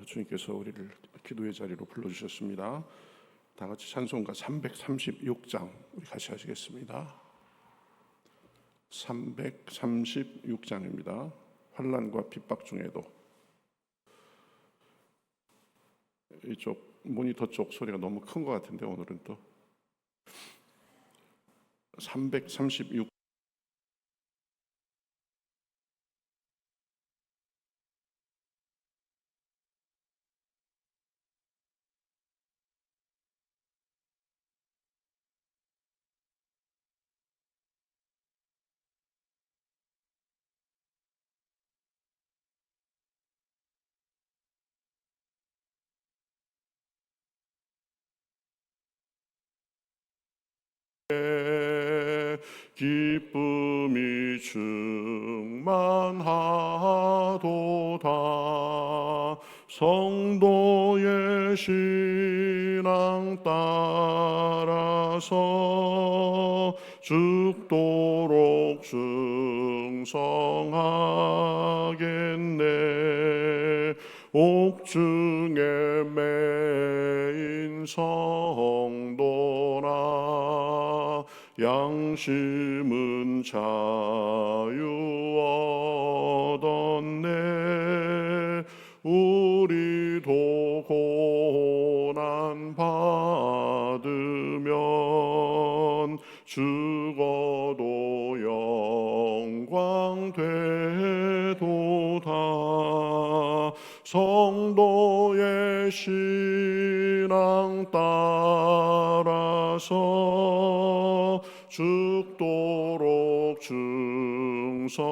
주님께서 우리를 기도의 자리로 불러주셨습니다. 다 같이 찬송가 336장 우리 같이 하시겠습니다. 336장입니다. 환난과 핍박 중에도. 이쪽 모니터 쪽 소리가 너무 큰 것 같은데 오늘은 또 336 기쁨이 충만하도다. 성도의 신앙 따라서 죽도록 충성하겠네. 옥중에 매인 성도나 양심은 자유 얻었네. 우리도 고난 받으면 죽어도 영광 되도다. 성도의 신앙 따라서 죽도록 충성하겠네.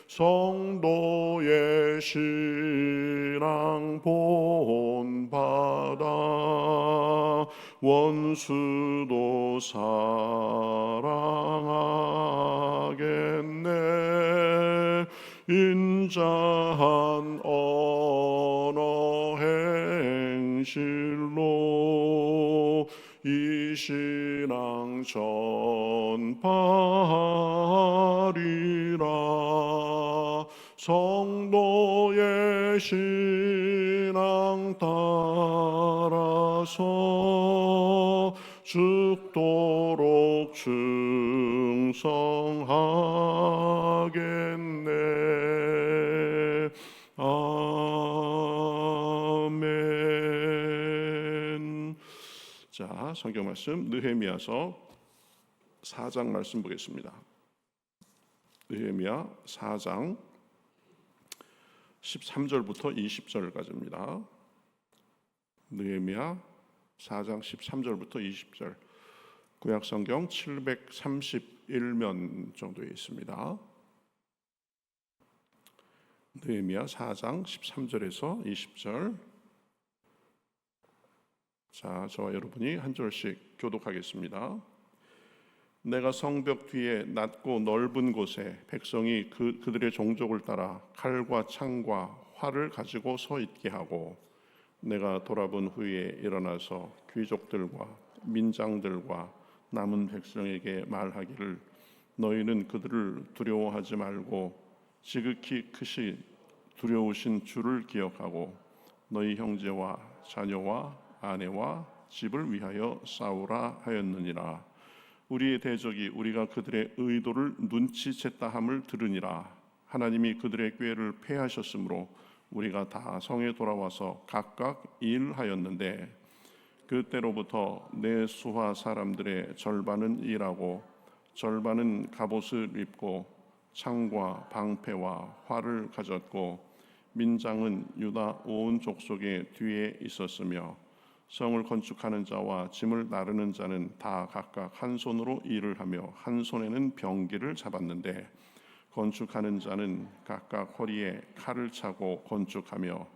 성도의 신앙 본받아 원수도 사랑하겠네. 인자한 언어 행실로 이 신앙 전파하리라. 성도의 신앙 따라서 죽도록 충성하겠네. 아멘. 자, 성경 말씀 느헤미야서 4장 말씀 보겠습니다. 느헤미야 4장 13절부터 20절까지입니다. 느헤미야 4장 13절부터 20절. 구약 성경 731면 정도에 있습니다. 느헤미야 4장 13절에서 20절. 자, 저와 여러분이 한 절씩 교독하겠습니다. 내가 성벽 뒤에 낮고 넓은 곳에 백성이 그들의 종족을 따라 칼과 창과 활을 가지고 서 있게 하고, 내가 돌아본 후에 일어나서 귀족들과 민장들과 남은 백성에게 말하기를, 너희는 그들을 두려워하지 말고 지극히 크신 두려우신 주를 기억하고 너희 형제와 자녀와 아내와 집을 위하여 싸우라 하였느니라. 우리의 대적이 우리가 그들의 의도를 눈치챘다 함을 들으니라. 하나님이 그들의 꾀를 패하셨으므로 우리가 다 성에 돌아와서 각각 일하였는데, 그때로부터 내 수하 사람들의 절반은 일하고 절반은 갑옷을 입고 창과 방패와 활을 가졌고, 민장은 유다 온 족속의 뒤에 있었으며, 성을 건축하는 자와 짐을 나르는 자는 다 각각 한 손으로 일을 하며 한 손에는 병기를 잡았는데, 건축하는 자는 각각 허리에 칼을 차고 건축하며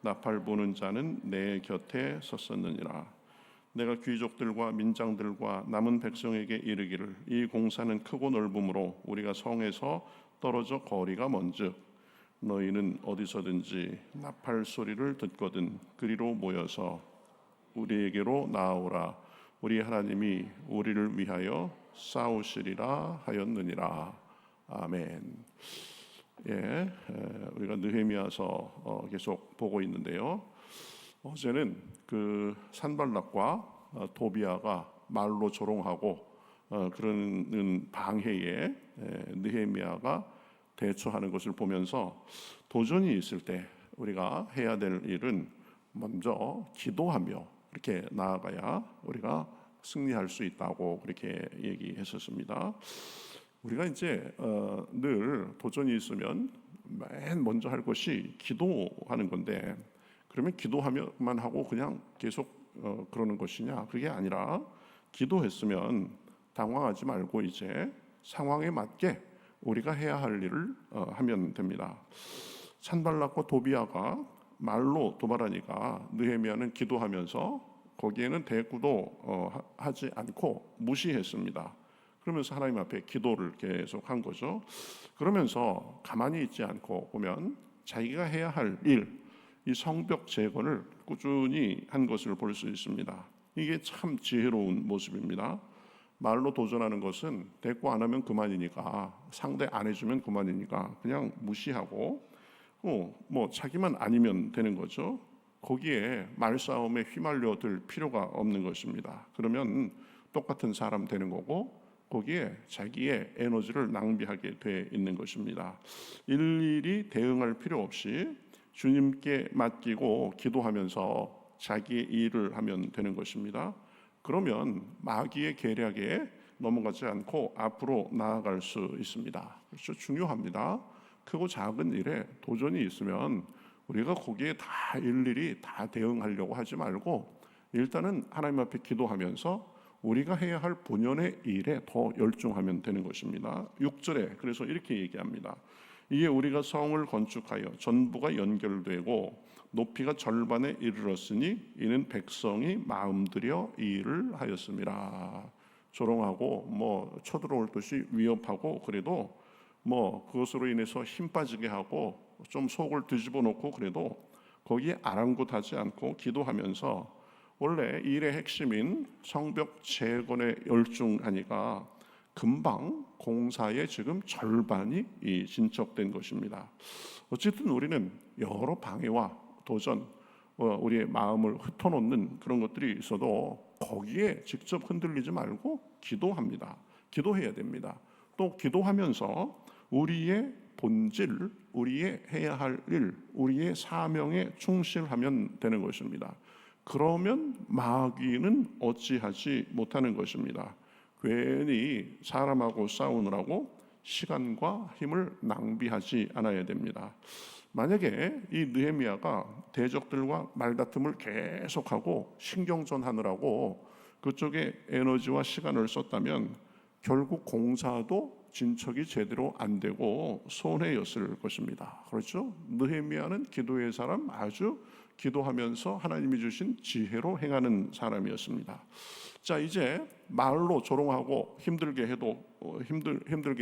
나팔 부는 자는 내 곁에 섰었느니라. 내가 귀족들과 민장들과 남은 백성에게 이르기를, 이 공사는 크고 넓으므로 우리가 성에서 떨어져 거리가 먼즉 너희는 어디서든지 나팔 소리를 듣거든 그리로 모여서 우리에게로 나아오라. 우리 하나님이 우리를 위하여 싸우시리라 하였느니라. 아멘. 우리가 느헤미야서 계속 보고 있는데요. 어제는 그 산발락과 도비아가 말로 조롱하고 그러는 방해에 느헤미야가 대처하는 것을 보면서 도전이 있을 때 우리가 해야 될 일은 먼저 기도하며 이렇게 나아가야 우리가 승리할 수 있다고 그렇게 얘기했었습니다. 우리가 이제 늘 도전이 있으면 맨 먼저 할 것이 기도하는 건데, 그러면 기도하면만 하고 그냥 계속 그러는 것이냐? 그게 아니라 기도했으면 당황하지 말고 이제 상황에 맞게 우리가 해야 할 일을 하면 됩니다. 산발락과 도비아가 말로 도발하니까 느헤미야는 기도하면서 거기에는 대꾸도 하지 않고 무시했습니다. 그러면서 하나님 앞에 기도를 계속 한 거죠. 그러면서 가만히 있지 않고 보면 자기가 해야 할 일, 이 성벽 재건을 꾸준히 한 것을 볼 수 있습니다. 이게 참 지혜로운 모습입니다. 말로 도전하는 것은 대꾸 안 하면 그만이니까, 상대 안 해주면 그만이니까 그냥 무시하고 뭐 자기만 아니면 되는 거죠. 거기에 말싸움에 휘말려 들 필요가 없는 것입니다. 그러면 똑같은 사람 되는 거고 거기에 자기의 에너지를 낭비하게 돼 있는 것입니다. 일일이 대응할 필요 없이 주님께 맡기고 기도하면서 자기의 일을 하면 되는 것입니다. 그러면 마귀의 계략에 넘어가지 않고 앞으로 나아갈 수 있습니다. 그래서 중요합니다. 크고 작은 일에 도전이 있으면 우리가 거기에 다 일일이 다 대응하려고 하지 말고 일단은 하나님 앞에 기도하면서 우리가 해야 할 본연의 일에 더 열중하면 되는 것입니다. 6절에 그래서 이렇게 얘기합니다. 이에 우리가 성을 건축하여 전부가 연결되고 높이가 절반에 이르렀으니 이는 백성이 마음들여 이 일을 하였습니다. 조롱하고 쳐들어올 듯이 위협하고 그래도 그것으로 인해서 힘 빠지게 하고 좀 속을 뒤집어 놓고 그래도 거기에 아랑곳하지 않고 기도하면서 원래 일의 핵심인 성벽 재건에 열중하니까 금방 공사의 지금 절반이 진척된 것입니다. 어쨌든 우리는 여러 방해와 도전, 우리의 마음을 흩어놓는 그런 것들이 있어도 거기에 직접 흔들리지 말고 기도합니다. 기도해야 됩니다. 또 기도하면서 우리의 본질, 우리의 해야 할 일, 우리의 사명에 충실하면 되는 것입니다. 그러면 마귀는 어찌하지 못하는 것입니다. 괜히 사람하고 싸우느라고 시간과 힘을 낭비하지 않아야 됩니다. 만약에 이 느헤미야가 대적들과 말다툼을 계속하고 신경전하느라고 그쪽에 에너지와 시간을 썼다면 결국 공사도 진척이 제대로 안 되고 손해였을 것입니다. 그렇죠? 느헤미야는 기도의 사람, 아주 기도하면서 하나님이 주신 지혜로 행하는 사람이었습니다. 자, 이제 말로 조롱하고 힘들게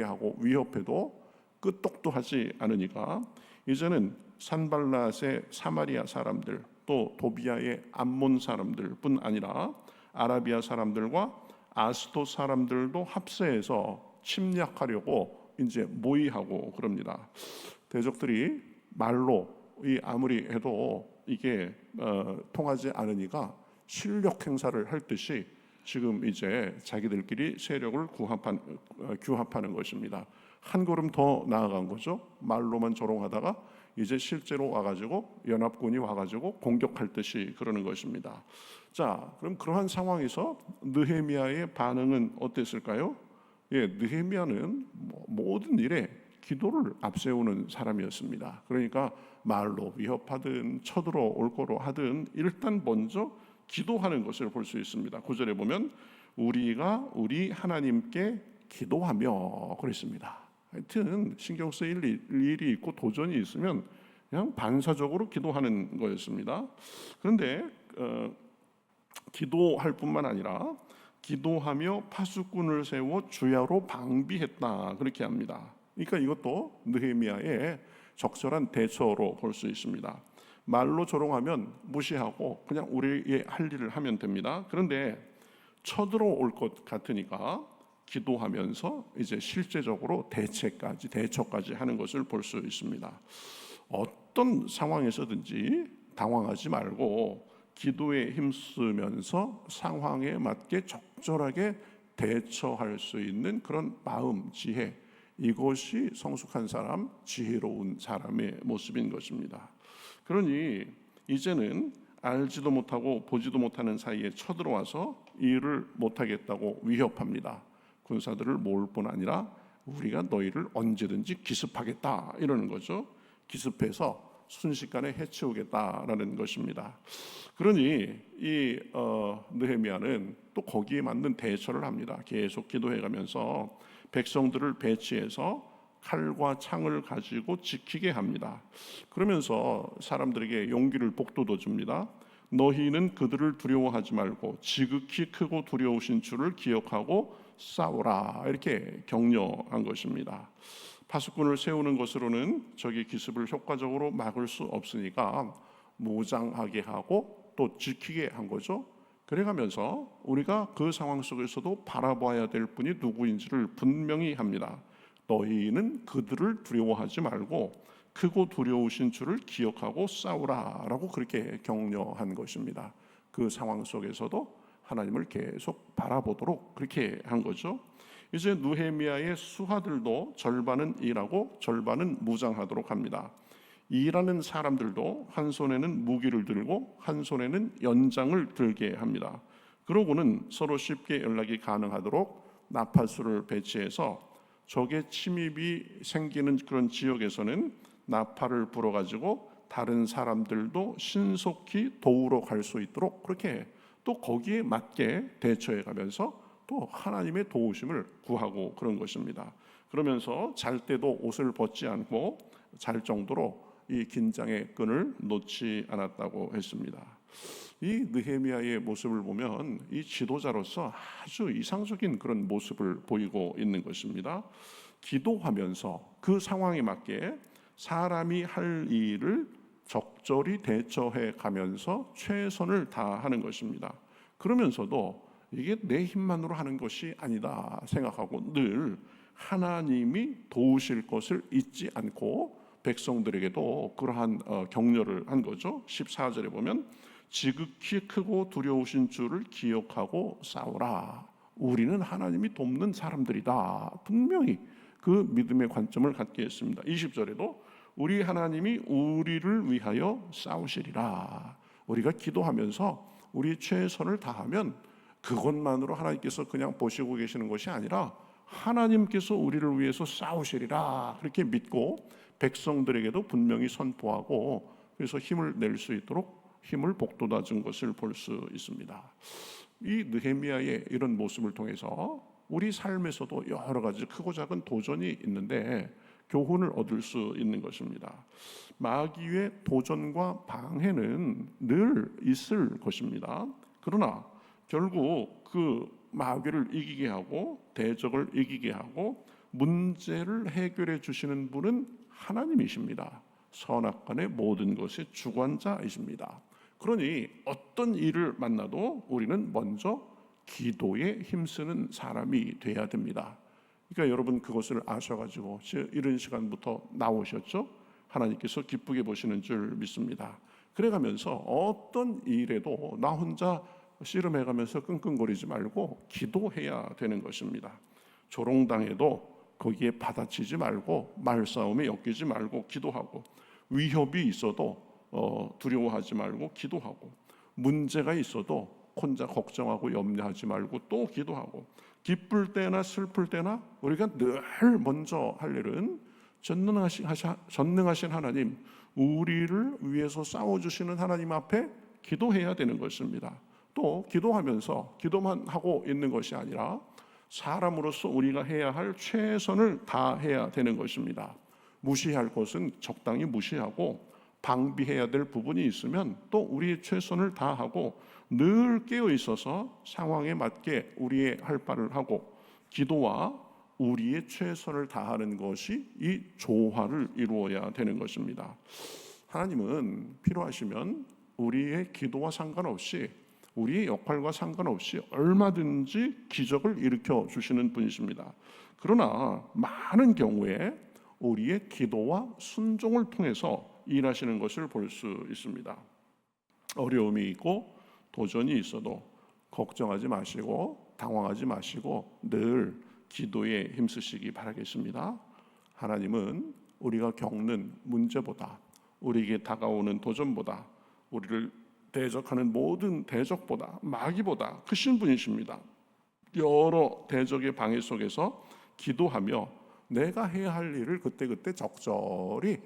하고 위협해도 끄떡도 하지 않으니까 이제는 산발랏의 사마리아 사람들, 또 도비아의 암몬 사람들뿐 아니라 아라비아 사람들과 아스돗 사람들도 합세해서 침략하려고 이제 모의하고 그럽니다. 대적들이 말로 아무리 해도 이게 통하지 않으니까 실력 행사를 할 듯이 지금 이제 자기들끼리 세력을 규합하는 것입니다. 한 걸음 더 나아간 거죠. 말로만 조롱하다가 이제 실제로 와가지고 연합군이 와가지고 공격할 듯이 그러는 것입니다. 자, 그럼 그러한 상황에서 느헤미야의 반응은 어땠을까요? 느헤미야는 모든 일에 기도를 앞세우는 사람이었습니다. 그러니까 말로 위협하든 쳐들어올 거로 하든 일단 먼저 기도하는 것을 볼 수 있습니다. 9절에 보면 우리가 우리 하나님께 기도하며 그랬습니다. 하여튼 신경 쓰일 일이 있고 도전이 있으면 그냥 반사적으로 기도하는 거였습니다. 그런데 기도할 뿐만 아니라 기도하며 파수꾼을 세워 주야로 방비했다 그렇게 합니다. 그러니까 이것도 느헤미야의 적절한 대처로 볼 수 있습니다. 말로 조롱하면 무시하고 그냥 우리의 할 일을 하면 됩니다. 그런데 쳐들어올 것 같으니까 기도하면서 이제 실제적으로 대처까지 하는 것을 볼 수 있습니다. 어떤 상황에서든지 당황하지 말고 기도에 힘쓰면서 상황에 맞게 적절하게 대처할 수 있는 그런 마음, 지혜, 이것이 성숙한 사람, 지혜로운 사람의 모습인 것입니다. 그러니 이제는 알지도 못하고 보지도 못하는 사이에 쳐들어와서 일을 못하겠다고 위협합니다. 군사들을 모을 뿐 아니라 우리가 너희를 언제든지 기습하겠다 이러는 거죠. 기습해서 순식간에 해치우겠다라는 것입니다. 그러니 이 느헤미야는 또 거기에 맞는 대처를 합니다. 계속 기도해가면서 백성들을 배치해서 칼과 창을 가지고 지키게 합니다. 그러면서 사람들에게 용기를 북돋워 줍니다. 너희는 그들을 두려워하지 말고 지극히 크고 두려우신 주를 기억하고 싸우라, 이렇게 격려한 것입니다. 파수꾼을 세우는 것으로는 적의 기습을 효과적으로 막을 수 없으니까 무장하게 하고 또 지키게 한 거죠. 그래가면서 우리가 그 상황 속에서도 바라봐야 될 분이 누구인지를 분명히 합니다. 너희는 그들을 두려워하지 말고 크고 두려우신 주를 기억하고 싸우라라고 그렇게 격려한 것입니다. 그 상황 속에서도 하나님을 계속 바라보도록 그렇게 한 거죠. 이제 느헤미야의 수하들도 절반은 일하고 절반은 무장하도록 합니다. 일하는 사람들도 한 손에는 무기를 들고 한 손에는 연장을 들게 합니다. 그러고는 서로 쉽게 연락이 가능하도록 나팔수를 배치해서 적의 침입이 생기는 그런 지역에서는 나팔을 불어가지고 다른 사람들도 신속히 도우러 갈 수 있도록 그렇게 또 거기에 맞게 대처해 가면서 또 하나님의 도우심을 구하고 그런 것입니다. 그러면서 잘 때도 옷을 벗지 않고 잘 정도로 이 긴장의 끈을 놓지 않았다고 했습니다. 이 느헤미야의 모습을 보면 이 지도자로서 아주 이상적인 그런 모습을 보이고 있는 것입니다. 기도하면서 그 상황에 맞게 사람이 할 일을 적절히 대처해 가면서 최선을 다하는 것입니다. 그러면서도 이게 내 힘만으로 하는 것이 아니다 생각하고 늘 하나님이 도우실 것을 잊지 않고 백성들에게도 그러한 격려를 한 거죠. 14절에 보면 지극히 크고 두려우신 주를 기억하고 싸우라. 우리는 하나님이 돕는 사람들이다. 분명히 그 믿음의 관점을 갖게 했습니다. 20절에도 우리 하나님이 우리를 위하여 싸우시리라. 우리가 기도하면서 우리 최선을 다하면 그것만으로 하나님께서 그냥 보시고 계시는 것이 아니라 하나님께서 우리를 위해서 싸우시리라. 그렇게 믿고 백성들에게도 분명히 선포하고 그래서 힘을 낼 수 있도록 힘을 북돋아 준 것을 볼 수 있습니다. 이 느헤미야의 이런 모습을 통해서 우리 삶에서도 여러 가지 크고 작은 도전이 있는데 교훈을 얻을 수 있는 것입니다. 마귀의 도전과 방해는 늘 있을 것입니다. 그러나 결국 그 마귀를 이기게 하고 대적을 이기게 하고 문제를 해결해 주시는 분은 하나님이십니다. 선악간의 모든 것의 주관자이십니다. 그러니 어떤 일을 만나도 우리는 먼저 기도에 힘쓰는 사람이 돼야 됩니다. 그러니까 여러분 그것을 아셔가지고 이런 시간부터 나오셨죠? 하나님께서 기쁘게 보시는 줄 믿습니다. 그래가면서 어떤 일에도 나 혼자 씨름해가면서 끙끙거리지 말고 기도해야 되는 것입니다. 조롱당해도 거기에 받아치지 말고 말싸움에 엮이지 말고 기도하고 위협이 있어도 두려워하지 말고 기도하고 문제가 있어도 혼자 걱정하고 염려하지 말고 또 기도하고 기쁠 때나 슬플 때나 우리가 늘 먼저 할 일은 전능하신 하나님, 우리를 위해서 싸워주시는 하나님 앞에 기도해야 되는 것입니다. 또 기도하면서 기도만 하고 있는 것이 아니라 사람으로서 우리가 해야 할 최선을 다해야 되는 것입니다. 무시할 것은 적당히 무시하고 방비해야 될 부분이 있으면 또 우리의 최선을 다하고 늘 깨어 있어서 상황에 맞게 우리의 할 바를 하고 기도와 우리의 최선을 다하는 것이 이 조화를 이루어야 되는 것입니다. 하나님은 필요하시면 우리의 기도와 상관없이 우리의 역할과 상관없이 얼마든지 기적을 일으켜 주시는 분이십니다. 그러나 많은 경우에 우리의 기도와 순종을 통해서 일하시는 것을 볼 수 있습니다. 어려움이 있고 도전이 있어도 걱정하지 마시고 당황하지 마시고 늘 기도에 힘쓰시기 바라겠습니다. 하나님은 우리가 겪는 문제보다, 우리에게 다가오는 도전보다, 우리를 대적하는 모든 대적보다, 마귀보다 크신 분이십니다. 여러 대적의 방해 속에서 기도하며 내가 해야 할 일을 그때그때 적절히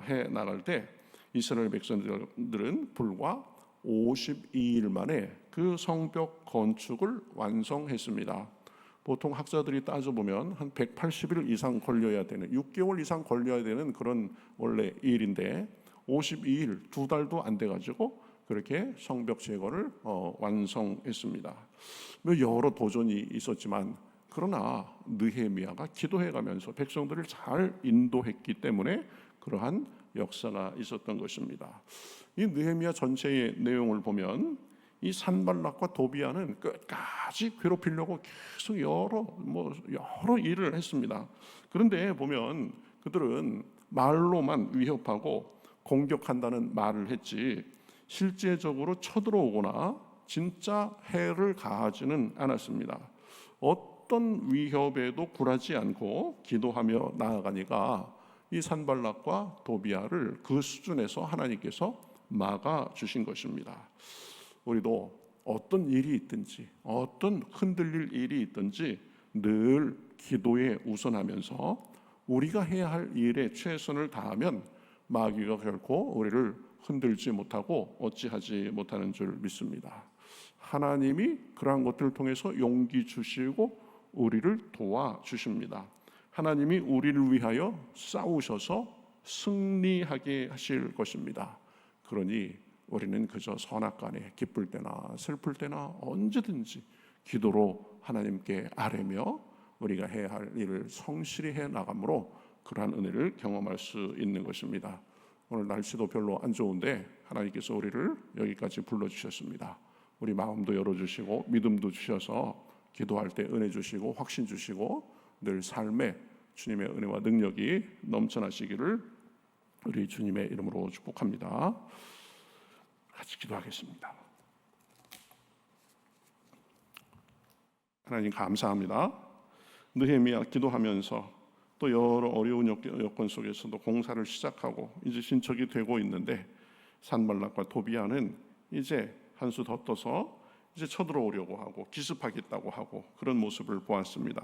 해 나갈 때 이스라엘 백성들은 불과 52일 만에 그 성벽 건축을 완성했습니다. 보통 학자들이 따져보면 한 180일 이상 걸려야 되는, 6개월 이상 걸려야 되는 그런 원래 일인데 52일, 2달도 안 돼가지고 그렇게 성벽 제거를 완성했습니다. 여러 도전이 있었지만 그러나 느헤미야가 기도해가면서 백성들을 잘 인도했기 때문에 그러한 역사가 있었던 것입니다. 이 느헤미야 전체의 내용을 보면 이 산발락과 도비아는 끝까지 괴롭히려고 계속 여러 일을 했습니다. 그런데 보면 그들은 말로만 위협하고 공격한다는 말을 했지 실제적으로 쳐들어오거나 진짜 해를 가하지는 않았습니다. 어떤 위협에도 굴하지 않고 기도하며 나아가니까 이 산발락과 도비아를 그 수준에서 하나님께서 막아 주신 것입니다. 우리도 어떤 일이 있든지 어떤 흔들릴 일이 있든지 늘 기도에 우선하면서 우리가 해야 할 일에 최선을 다하면 마귀가 결코 우리를 흔들지 못하고 어찌하지 못하는 줄 믿습니다. 하나님이 그러한 것들을 통해서 용기 주시고 우리를 도와주십니다. 하나님이 우리를 위하여 싸우셔서 승리하게 하실 것입니다. 그러니 우리는 그저 선악간에 기쁠 때나 슬플 때나 언제든지 기도로 하나님께 아뢰며 우리가 해야 할 일을 성실히 해 나감으로 그러한 은혜를 경험할 수 있는 것입니다. 오늘 날씨도 별로 안 좋은데 하나님께서 우리를 여기까지 불러주셨습니다. 우리 마음도 열어주시고 믿음도 주셔서 기도할 때 은혜 주시고 확신 주시고 늘 삶에 주님의 은혜와 능력이 넘쳐나시기를 우리 주님의 이름으로 축복합니다. 같이 기도하겠습니다. 하나님 감사합니다. 느헤미야 기도하면서 또 여러 어려운 여건 속에서도 공사를 시작하고 이제 신척이 되고 있는데 산발락과 도비아는 이제 한 수 더 떠서 이제 쳐들어오려고 하고 기습하겠다고 하고 그런 모습을 보았습니다.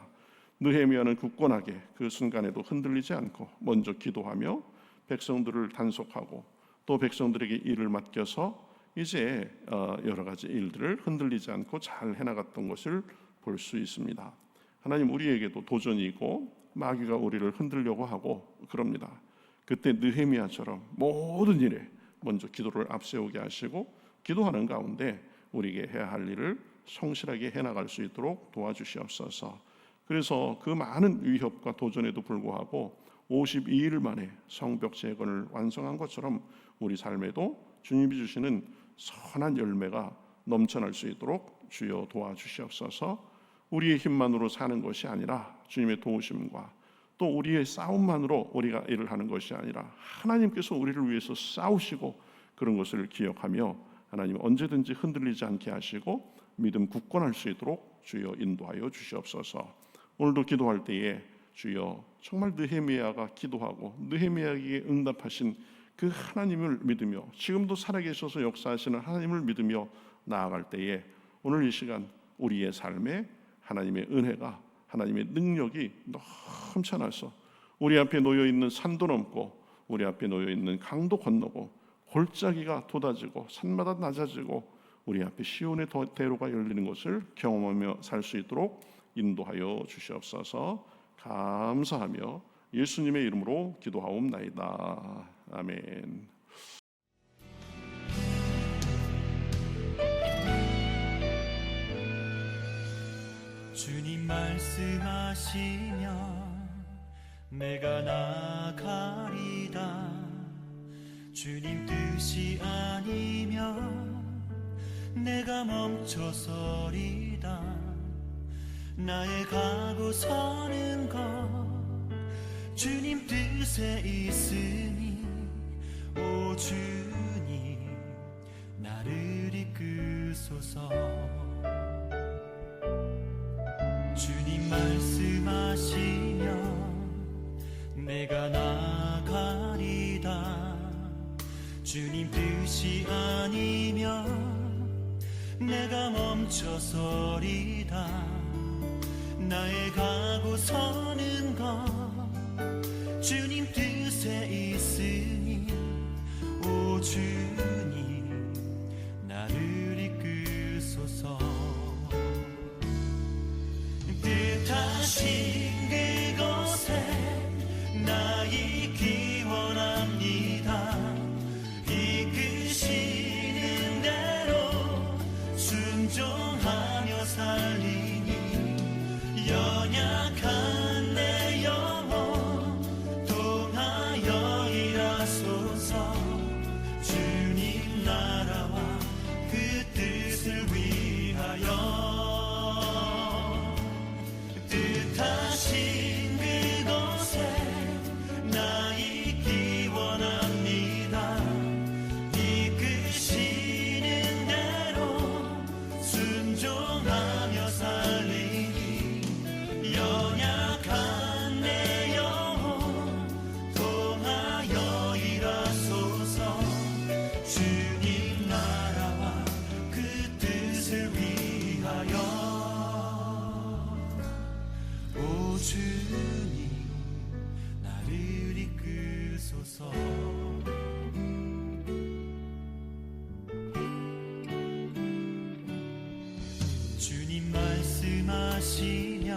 느헤미야는 굳건하게 그 순간에도 흔들리지 않고 먼저 기도하며 백성들을 단속하고 또 백성들에게 일을 맡겨서 이제 여러 가지 일들을 흔들리지 않고 잘 해나갔던 것을 볼 수 있습니다. 하나님 우리에게도 도전이 있고 마귀가 우리를 흔들려고 하고 그럽니다. 그때 느헤미야처럼 모든 일에 먼저 기도를 앞세우게 하시고 기도하는 가운데 우리에게 해야 할 일을 성실하게 해나갈 수 있도록 도와주시옵소서. 그래서 그 많은 위협과 도전에도 불구하고 52일 만에 성벽 재건을 완성한 것처럼 우리 삶에도 주님이 주시는 선한 열매가 넘쳐날 수 있도록 주여 도와주시옵소서. 우리의 힘만으로 사는 것이 아니라 주님의 도우심과 또 우리의 싸움만으로 우리가 일을 하는 것이 아니라 하나님께서 우리를 위해서 싸우시고 그런 것을 기억하며 하나님 언제든지 흔들리지 않게 하시고 믿음 굳건할 수 있도록 주여 인도하여 주시옵소서. 오늘도 기도할 때에 주여 정말 느헤미야가 기도하고 느헤미야에게 응답하신 그 하나님을 믿으며 지금도 살아계셔서 역사하시는 하나님을 믿으며 나아갈 때에 오늘 이 시간 우리의 삶에 하나님의 은혜가 하나님의 능력이 넘쳐나서 우리 앞에 놓여있는 산도 넘고 우리 앞에 놓여있는 강도 건너고 골짜기가 돋아지고 산마다 낮아지고 우리 앞에 시온의 대로가 열리는 것을 경험하며 살 수 있도록 인도하여 주시옵소서. 감사하며 예수님의 이름으로 기도하옵나이다. 아멘. 주님 말씀하시면 내가 나가리다. 주님 뜻이 아니면 내가 멈춰서리다. 나의 가고 서는 것 주님 뜻에 있으니 오 주님 나를 이끄소서. 주님 말씀하시면 내가 나가리다. 주님 뜻이 아니면 내가 멈춰서리다. 나의 가고 서는 것 주님 뜻에 있으니 오 주님 나를 이끄소서. 뜻하신 그곳에 나 있기 원합니다. 이끄시는 대로 순종하며 살리니 연약한 내 영혼 통하여 일하소서. 주님 나라와 그 뜻을 위하여 뜻하신 그곳에 나 있기 원합니다. 이끄시는 대로 순종하며 살리니 연약한 내 영혼 통하여 일하소서. 주님 나라와 그 뜻을 위하여 오 주님 나를 이끄소서. 주님 말씀하시면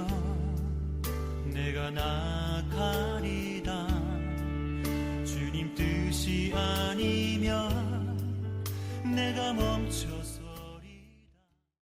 내가 나가리다. 주님 뜻이 아니면 내가 멈춰